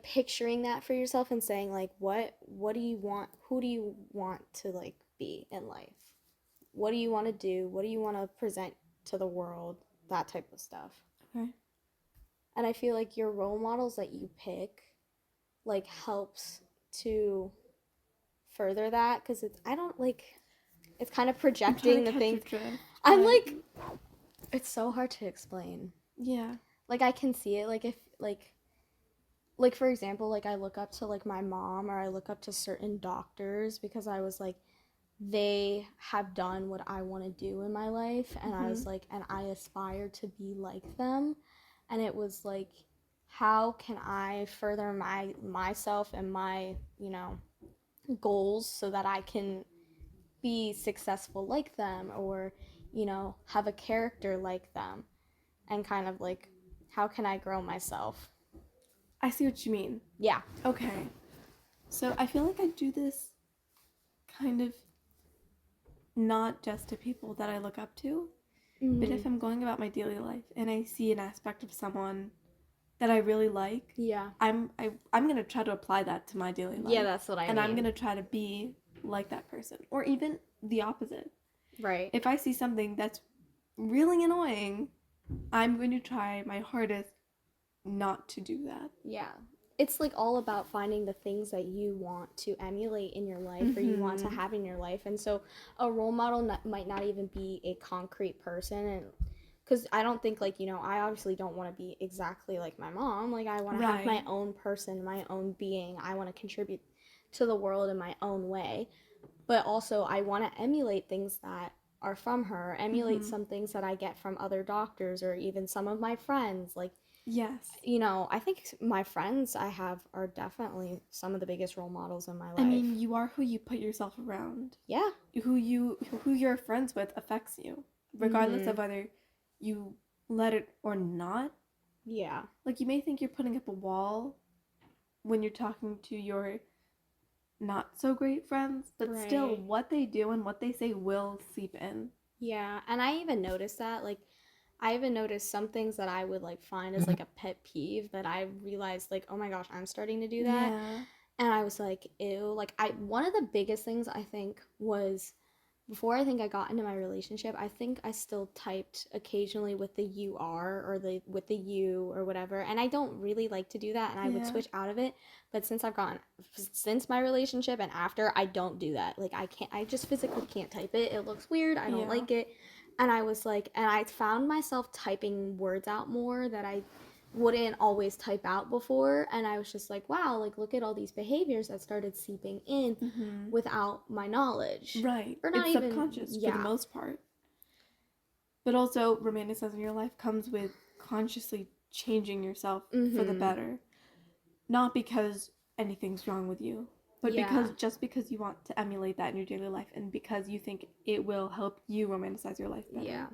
Speaker 2: picturing that for yourself and saying like, what do you want? Who do you want to like be in life? What do you want to do? What do you want to present to the world? That type of stuff.
Speaker 1: Okay.
Speaker 2: And I feel like your role models that you pick like helps to further that, because it's it's kind of projecting the thing. I'm like, it's so hard to explain.
Speaker 1: Yeah.
Speaker 2: Like I can see it, like if like for example, like I look up to like my mom, or I look up to certain doctors because I was like, they have done what I want to do in my life, and I was like, and I aspire to be like them. And it was like, how can I further myself and my, goals so that I can be successful like them, or, have a character like them, and kind of like, how can I grow myself?
Speaker 1: I see what you mean.
Speaker 2: Yeah.
Speaker 1: Okay. So I feel like I do this kind of not just to people that I look up to, but if I'm going about my daily life and I see an aspect of someone that I really like,
Speaker 2: yeah,
Speaker 1: I'm gonna try to apply that to my daily life.
Speaker 2: Yeah, that's what I mean.
Speaker 1: And I'm gonna try to be like that person, or even the opposite.
Speaker 2: Right.
Speaker 1: If I see something that's really annoying, I'm going to try my hardest not to do that.
Speaker 2: Yeah. It's like all about finding the things that you want to emulate in your life, or you want to have in your life. And so a role model might not even be a concrete person, and because I don't think like, I obviously don't want to be exactly like my mom. Like I want to have my own person, my own being. I want to contribute to the world in my own way, but also I want to emulate things that are from her, emulate some things that I get from other doctors, or even some of my friends. Like,
Speaker 1: yes,
Speaker 2: I think my friends I have are definitely some of the biggest role models in my life.
Speaker 1: I mean, you are who you put yourself around.
Speaker 2: Yeah.
Speaker 1: Who you're friends with affects you, regardless of whether you let it or not.
Speaker 2: Yeah.
Speaker 1: Like, you may think you're putting up a wall when you're talking to your not so great friends, but still what they do and what they say will seep in.
Speaker 3: Yeah, and I even noticed that, like, I even noticed some things that I would like find as like a pet peeve that I realized like, oh my gosh, I'm starting to do that.
Speaker 1: Yeah.
Speaker 3: And I was like, ew. Like I one of the biggest things I think was before I think I got into my relationship, I think I still typed occasionally with the you are or the with the you or whatever. And I don't really like to do that and I would
Speaker 1: Yeah.
Speaker 3: switch out of it. But since my relationship and after, I don't do that. Like I just physically can't type it. It looks weird. I don't
Speaker 1: Yeah.
Speaker 3: like it. And I was like, and I found myself typing words out more that I wouldn't always type out before. And I was just like, wow, like look at all these behaviors that started seeping in
Speaker 1: Mm-hmm.
Speaker 3: without my knowledge.
Speaker 1: Right.
Speaker 3: Or not
Speaker 1: It's
Speaker 3: even,
Speaker 1: subconscious for the
Speaker 3: yeah.
Speaker 1: most part. But also, romanticizing your life comes with consciously changing yourself for the
Speaker 3: Mm-hmm.
Speaker 1: better. Not because anything's wrong with you, but
Speaker 3: Yeah.
Speaker 1: because you want to emulate that in your daily life and because you think it will help you romanticize your life better.
Speaker 3: Yeah.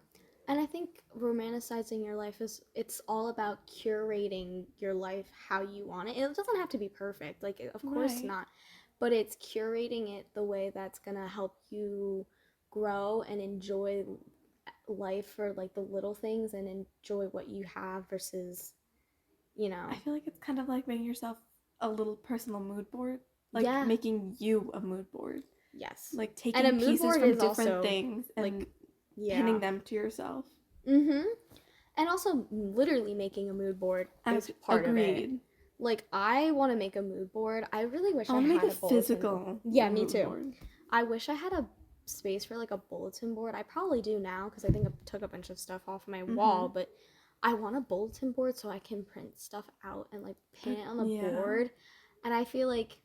Speaker 3: And I think romanticizing your life is it's all about curating your life how you want it. It doesn't have to be perfect. Like of course
Speaker 1: Right.
Speaker 3: not. But it's curating it the way that's going to help you grow and enjoy life for like the little things and enjoy what you have versus, you know.
Speaker 1: I feel like it's kind of like making yourself a little personal mood board. Like
Speaker 3: Yeah.
Speaker 1: making you a mood board.
Speaker 3: Yes.
Speaker 1: Like
Speaker 3: And a
Speaker 1: taking
Speaker 3: mood
Speaker 1: pieces
Speaker 3: board
Speaker 1: from
Speaker 3: is
Speaker 1: different
Speaker 3: also
Speaker 1: things and
Speaker 3: like yeah.
Speaker 1: pinning them to yourself.
Speaker 3: Mhm. And also literally making a mood board is part of it.
Speaker 1: Agreed.
Speaker 3: Like I want to make a mood board. I really wish
Speaker 1: I
Speaker 3: I
Speaker 1: want to make
Speaker 3: had
Speaker 1: a
Speaker 3: a bulletin board.
Speaker 1: physical
Speaker 3: Yeah, me
Speaker 1: mood
Speaker 3: too.
Speaker 1: board.
Speaker 3: I wish I had a space for like a bulletin board. I probably do now because I think I took a bunch of stuff off my wall, but I want a bulletin board so I can print stuff out and like pin it on the board. And I feel like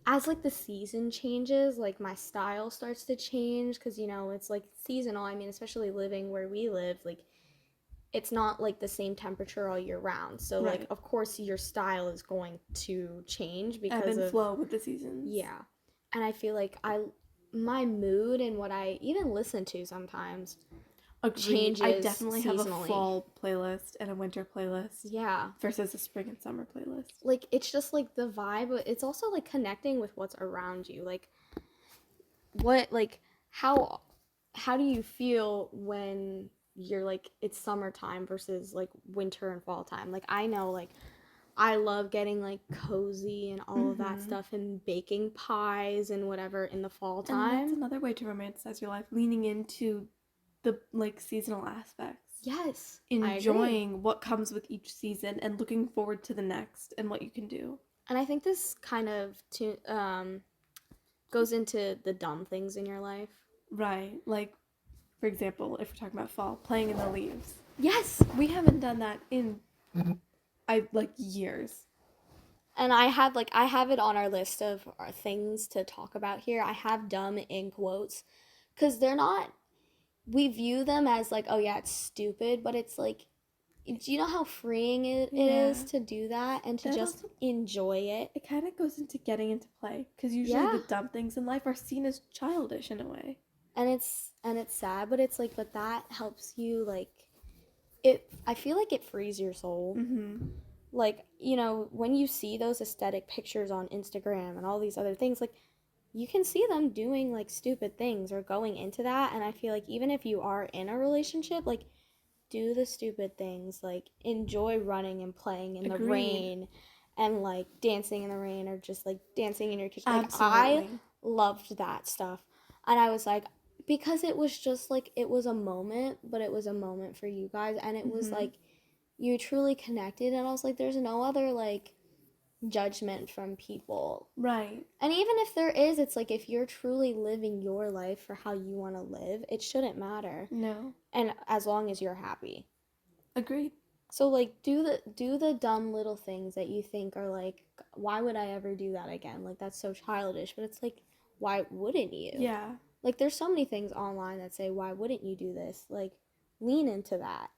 Speaker 3: as like the season changes, like my style starts to change because you know it's like seasonal. I mean, especially living where we live, like it's not like the same temperature all year round. So
Speaker 1: Right.
Speaker 3: like of course your style is going to change
Speaker 1: Ebb
Speaker 3: because
Speaker 1: and
Speaker 3: of
Speaker 1: flow with the seasons.
Speaker 3: yeah. And I feel like my mood and what I even listen to sometimes
Speaker 1: Agreed.
Speaker 3: changes
Speaker 1: I definitely have a
Speaker 3: seasonally.
Speaker 1: fall playlist and a winter playlist.
Speaker 3: Yeah.
Speaker 1: Versus a spring and summer playlist.
Speaker 3: Like it's just like the vibe, but it's also like connecting with what's around you. Like what like how do you feel when you're like it's summertime versus like winter and fall time? Like I know like I love getting like cozy and all of that stuff and baking pies and whatever in the fall time.
Speaker 1: And that's another way to romanticize your life, leaning into the like seasonal aspects.
Speaker 3: Yes.
Speaker 1: Enjoying what comes with each season and looking forward to the next and what you can do.
Speaker 3: And I think this kind of goes into the dumb things in your life.
Speaker 1: Right. Like, for example, if we're talking about fall, playing in the leaves.
Speaker 3: Yes.
Speaker 1: We haven't done that in years.
Speaker 3: And I have it on our list of our things to talk about here. I have dumb in quotes because they're not. We view them as like, oh yeah, it's stupid, but it's like, do you know how freeing it is to do that and to
Speaker 1: that
Speaker 3: just
Speaker 1: also,
Speaker 3: enjoy it?
Speaker 1: It kind of goes into getting into play because usually the dumb things in life are seen as childish in a way.
Speaker 3: And it's sad, but it's like, but that helps you like it. I feel like it frees your soul.
Speaker 1: Mm-hmm.
Speaker 3: Like, you know, when you see those aesthetic pictures on Instagram and all these other things, like you can see them doing like stupid things or going into that. And I feel like even if you are in a relationship, like do the stupid things, like enjoy running and playing in the rain and like dancing in the rain or just like dancing in your kitchen. Like I loved that stuff. And I was like, because it was just like, it was a moment, but it was a moment for you guys. And it was like, you truly connected. And I was like, there's no other like judgment from people.
Speaker 1: Right.
Speaker 3: And even if there is, it's like if you're truly living your life for how you want to live, it shouldn't matter.
Speaker 1: No.
Speaker 3: And as long as you're happy.
Speaker 1: Agreed.
Speaker 3: So like do the dumb little things that you think are like, why would I ever do that again? Like that's so childish, but it's like, why wouldn't you?
Speaker 1: Yeah.
Speaker 3: Like there's so many things online that say, why wouldn't you do this? Like lean into that.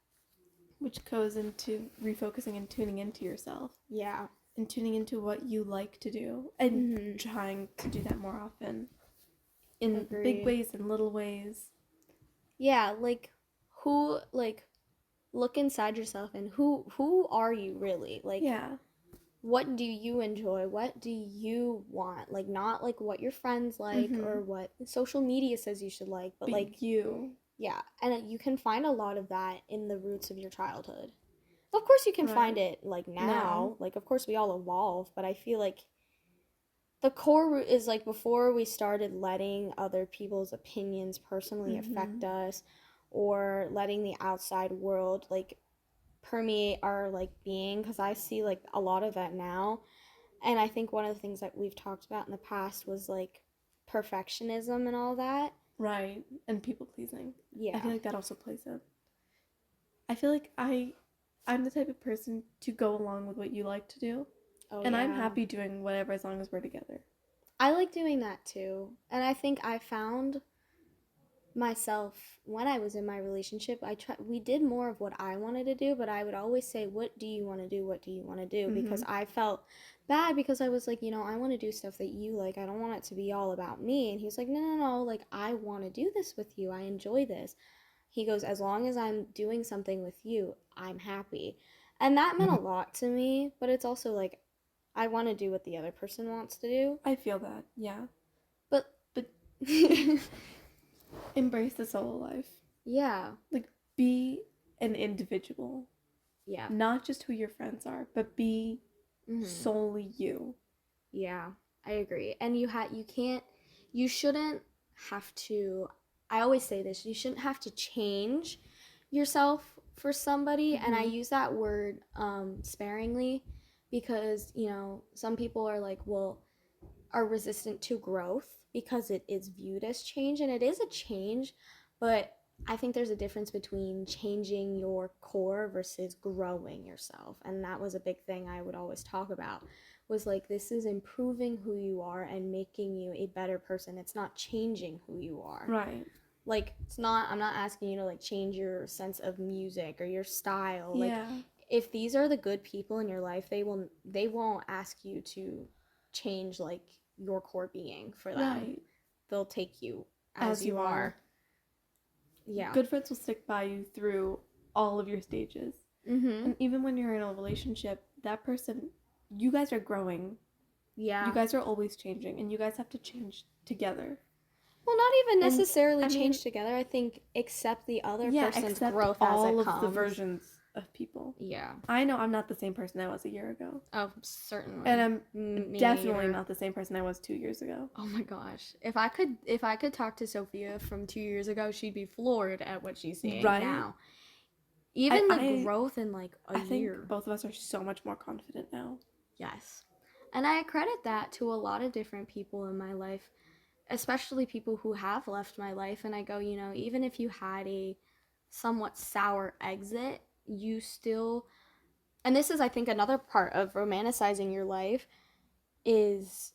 Speaker 1: Which goes into refocusing and tuning into yourself.
Speaker 3: Yeah.
Speaker 1: And tuning into what you like to do and trying to do that more often in big ways and little ways.
Speaker 3: Yeah, like who like look inside yourself and who are you really? Like what do you enjoy? What do you want? Like not like what your friends like or what social media says you should like, but like
Speaker 1: you.
Speaker 3: Yeah, and you can find a lot of that in the roots of your childhood. Of course, you can find
Speaker 1: Right.
Speaker 3: it like
Speaker 1: Now.
Speaker 3: now. Like, of course, we all evolve, but I feel like the core root is like before we started letting other people's opinions personally
Speaker 1: Mm-hmm.
Speaker 3: affect us or letting the outside world like permeate our like being, because I see like a lot of that now. And I think one of the things that we've talked about in the past was like perfectionism and all that.
Speaker 1: Right. And people pleasing. I
Speaker 3: Yeah.
Speaker 1: feel like that also plays in. I feel like I'm the type of person to go along with what you like to do.
Speaker 3: Oh
Speaker 1: And I'm
Speaker 3: yeah.
Speaker 1: happy doing whatever as long as we're together.
Speaker 3: I like doing that too. And I think I found myself when I was in my relationship. We did more of what I wanted to do, but I would always say, "What do you want to do? What do you want to do?"
Speaker 1: Mm-hmm.
Speaker 3: Because I felt bad because I was like, I want to do stuff that you like. I don't want it to be all about me. And he's like, "No, no, no. Like I want to do this with you. I enjoy this." He goes, "As long as I'm doing something with you, I'm happy." And that meant a lot to me, but it's also like I want to do what the other person wants to do.
Speaker 1: I feel that, yeah.
Speaker 3: But
Speaker 1: But embrace the solo life.
Speaker 3: yeah.
Speaker 1: Like, be an individual.
Speaker 3: Yeah.
Speaker 1: Not just who your friends are, but be
Speaker 3: Mhm.
Speaker 1: solely you.
Speaker 3: Yeah, I agree. And you shouldn't have to, I always say this, you shouldn't have to change yourself for somebody. And I
Speaker 1: Mm-hmm.
Speaker 3: use that word sparingly because, some people are like, well, are resistant to growth because it is viewed as change. And it is a change, but I think there's a difference between changing your core versus growing yourself. And that was a big thing I would always talk about was like this is improving who you are and making you a better person. It's not changing who you are.
Speaker 1: Right.
Speaker 3: Like I'm not asking you to like change your sense of music or your style. Like
Speaker 1: Yeah.
Speaker 3: if these are the good people in your life, they won't ask you to change like your core being for them.
Speaker 1: Right.
Speaker 3: They'll take you as
Speaker 1: As
Speaker 3: you
Speaker 1: you are.
Speaker 3: are. Yeah.
Speaker 1: Good friends will stick by you through all of your stages.
Speaker 3: Mhm.
Speaker 1: And even when you're in a relationship, that person, you guys are growing. You
Speaker 3: Yeah.
Speaker 1: guys are always changing, and you guys have to change together.
Speaker 3: Well, not even
Speaker 1: And
Speaker 3: necessarily
Speaker 1: I mean,
Speaker 3: change together. I think accept the other
Speaker 1: yeah,
Speaker 3: person's
Speaker 1: accept
Speaker 3: growth as it
Speaker 1: all of the
Speaker 3: comes.
Speaker 1: versions of people.
Speaker 3: Yeah.
Speaker 1: I know I'm not the same person I was a year ago.
Speaker 3: Oh, certainly.
Speaker 1: And I'm
Speaker 3: Me
Speaker 1: definitely
Speaker 3: neither.
Speaker 1: not the same person I was 2 years ago.
Speaker 3: Oh my gosh. If I could talk to Sophia from 2 years ago, she'd be floored at what she's seeing
Speaker 1: Right?
Speaker 3: now. Even the
Speaker 1: I
Speaker 3: growth in like a
Speaker 1: I think
Speaker 3: year.
Speaker 1: both of us are so much more confident now.
Speaker 3: Yes. And I credit that to a lot of different people in my life, especially people who have left my life. And I go, even if you had a somewhat sour exit, you still, and this is, I think, another part of romanticizing your life is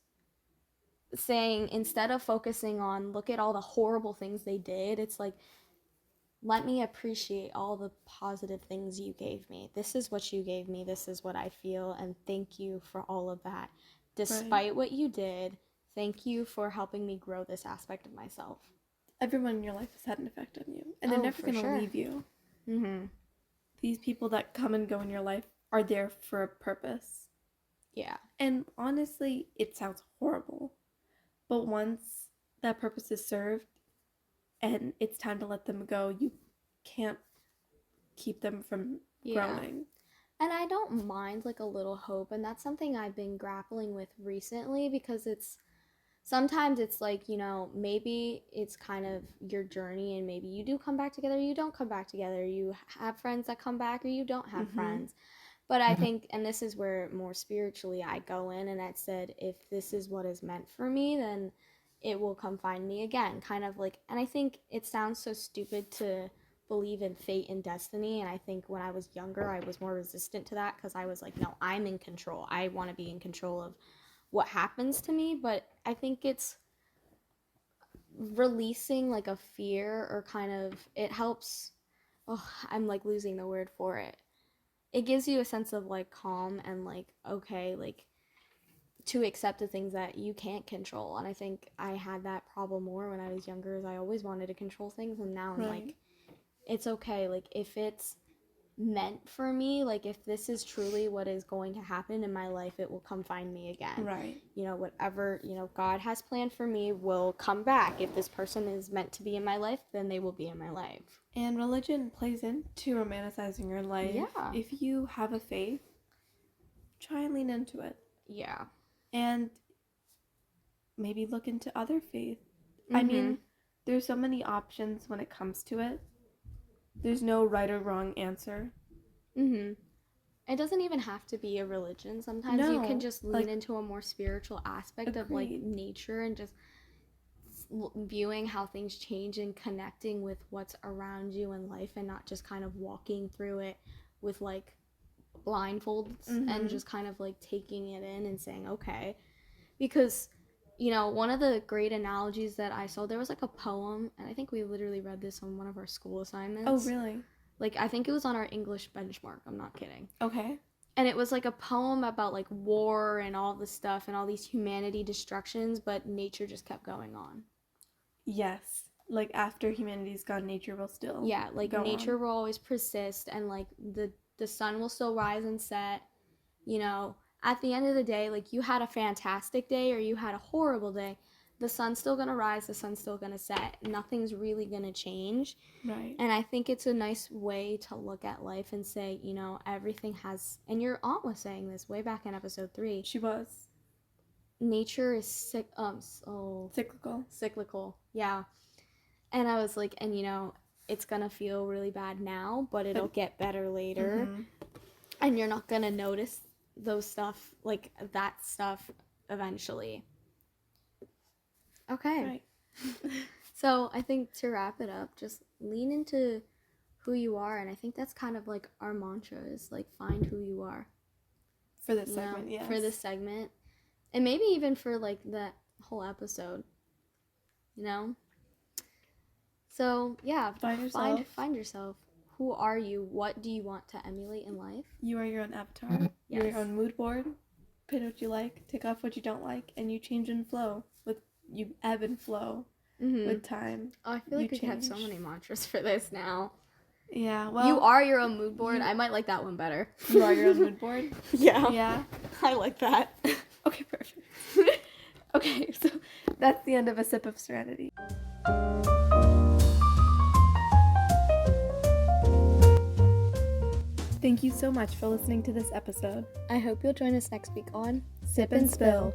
Speaker 3: saying instead of focusing on look at all the horrible things they did, it's like let me appreciate all the positive things you gave me. This is what you gave me. This is what I feel. And thank you for all of that.
Speaker 1: Right?
Speaker 3: Despite what you did, thank you for helping me grow this aspect of myself.
Speaker 1: Everyone in your life has had an effect on you, and they're
Speaker 3: Oh,
Speaker 1: never
Speaker 3: for
Speaker 1: going to
Speaker 3: sure.
Speaker 1: leave you.
Speaker 3: Mm-hmm.
Speaker 1: These people that come and go in your life are there for a purpose.
Speaker 3: Yeah.
Speaker 1: And honestly, it sounds horrible. But once that purpose is served and it's time to let them go, you can't keep them from
Speaker 3: Yeah.
Speaker 1: growing.
Speaker 3: And I don't mind like a little hope. And that's something I've been grappling with recently because sometimes it's like, maybe it's kind of your journey and maybe you do come back together, you don't come back together, you have friends that come back or you don't have friends. But I think, and this is where more spiritually I go in and I said, if this is what is meant for me, then it will come find me again. Kind of like, and I think it sounds so stupid to believe in fate and destiny. And I think when I was younger, I was more resistant to that because I was like, no, I'm in control. I want to be in control of what happens to me. But I think it's releasing like a fear or kind of, it helps. Oh, I'm like losing the word for it. It gives you a sense of like calm and like okay, like to accept the things that you can't control. And I think I had that problem more when I was younger, as I always wanted to control things, and now I'm
Speaker 1: Right.
Speaker 3: like, it's okay. Like if it's meant for me, like if this is truly what is going to happen in my life, it will come find me again.
Speaker 1: Right.
Speaker 3: You know, whatever, you know, God has planned for me will come back. If this person is meant to be in my life, then they will be in my life.
Speaker 1: And religion plays into romanticizing your life.
Speaker 3: Yeah.
Speaker 1: If you have a faith, try and lean into it.
Speaker 3: Yeah.
Speaker 1: And maybe look into other faith. I mean, there's so many options when it comes to it. There's no right or wrong answer.
Speaker 3: It doesn't even have to be a religion. Sometimes you can just lean into a more spiritual aspect of like nature and just viewing how things change and connecting with what's around you in life, and not just kind of walking through it with like blindfolds and just kind of like taking it in and saying, okay. Because, you know, one of the great analogies that I saw, there was like a poem, and I think we literally read this on one of our school assignments.
Speaker 1: Oh, really?
Speaker 3: Like, I think it was on our English benchmark. I'm not kidding.
Speaker 1: Okay.
Speaker 3: And it was like a poem about like war and all this stuff and all these humanity destructions, but nature just kept going on.
Speaker 1: Yes. Like after humanity's gone, nature will still
Speaker 3: like nature will always persist, and like the sun will still rise and set. You know, at the end of the day, like you had a fantastic day or you had a horrible day, the sun's still gonna rise, the sun's still gonna set. Nothing's really gonna change.
Speaker 1: Right.
Speaker 3: And I think it's a nice way to look at life and say, you know, everything has, and your aunt was saying this way back in episode 3.
Speaker 1: She was.
Speaker 3: Nature is cyclical. Yeah. And I was like, and you know, it's gonna feel really bad now, but it'll get better later. And you're not gonna notice those stuff, like that stuff eventually. Okay.
Speaker 1: Right.
Speaker 3: So I think to wrap it up, just lean into who you are, and I think that's kind of like our mantra is like find who you are.
Speaker 1: For this segment, yes.
Speaker 3: For this segment. And maybe even for like that whole episode. You know? So yeah,
Speaker 1: Find yourself.
Speaker 3: Find yourself. Who are you? What do you want to emulate in life?
Speaker 1: You are your own avatar. You're your own mood board. Put what you like, take off what you don't like, and you change and flow. You ebb and flow with time.
Speaker 3: Oh, I feel like we could have so many mantras for this now.
Speaker 1: Yeah, well,
Speaker 3: you are your own mood board. I might like that one better.
Speaker 1: You are your own mood board?
Speaker 3: Yeah.
Speaker 1: Yeah.
Speaker 3: I like that.
Speaker 1: Okay, perfect. Okay, so that's the end of A Sip of Serenity. Thank you so much for listening to this episode.
Speaker 2: I hope you'll join us next week on
Speaker 1: Sip and Spill.